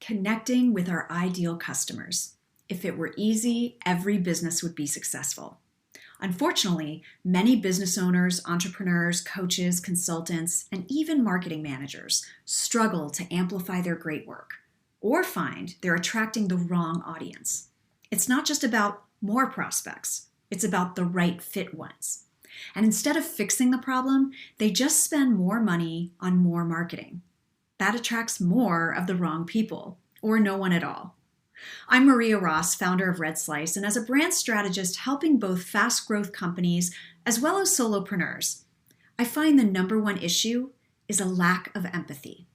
Connecting with our ideal customers. If it were easy, every business would be successful. Unfortunately, many business owners, entrepreneurs, coaches, consultants, and even marketing managers struggle to amplify their great work or find they're attracting the wrong audience. It's not just about more prospects, it's about the right fit ones. And instead of fixing the problem, they just spend more money on more marketing. That attracts more of the wrong people, or no one at all. I'm Maria Ross, founder of Red Slice, and as a brand strategist helping both fast growth companies as well as solopreneurs, I find the number one issue is a lack of empathy.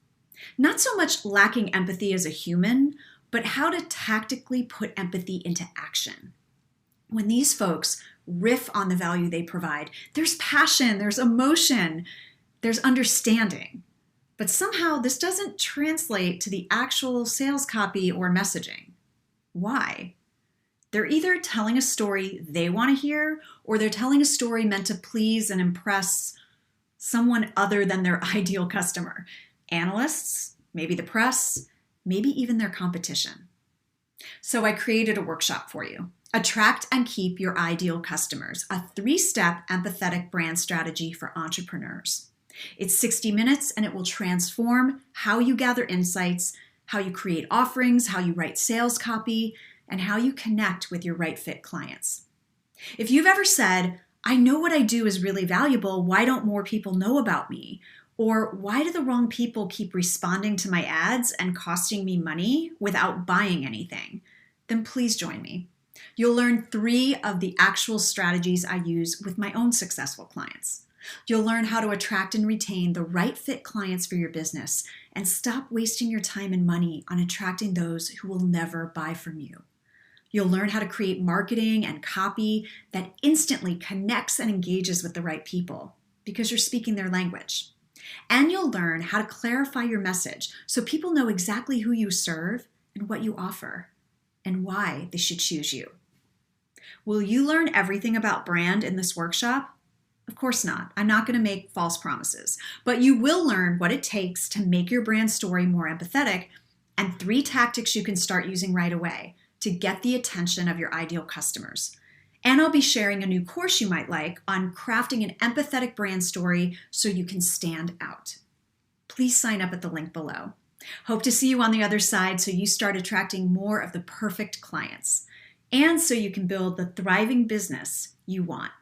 Not so much lacking empathy as a human, but how to tactically put empathy into action. When these folks riff on the value they provide, there's passion, there's emotion, there's understanding. But somehow this doesn't translate to the actual sales copy or messaging. Why? They're either telling a story they want to hear, or they're telling a story meant to please and impress someone other than their ideal customer. Analysts, maybe the press, maybe even their competition. So I created a workshop for you. Attract and keep your ideal customers, a 3-step empathetic brand strategy for entrepreneurs. It's 60 minutes and it will transform how you gather insights, how you create offerings, how you write sales copy, and how you connect with your right fit clients. If you've ever said, I know what I do is really valuable, why don't more people know about me? Or why do the wrong people keep responding to my ads and costing me money without buying anything? Then please join me. You'll learn 3 of the actual strategies I use with my own successful clients. You'll learn how to attract and retain the right fit clients for your business and stop wasting your time and money on attracting those who will never buy from you. You'll learn how to create marketing and copy that instantly connects and engages with the right people because you're speaking their language. And you'll learn how to clarify your message so people know exactly who you serve and what you offer and why they should choose you. Will you learn everything about brand in this workshop? Of course not. I'm not going to make false promises, but you will learn what it takes to make your brand story more empathetic and 3 tactics you can start using right away to get the attention of your ideal customers. And I'll be sharing a new course you might like on crafting an empathetic brand story so you can stand out. Please sign up at the link below. Hope to see you on the other side so you start attracting more of the perfect clients and so you can build the thriving business you want.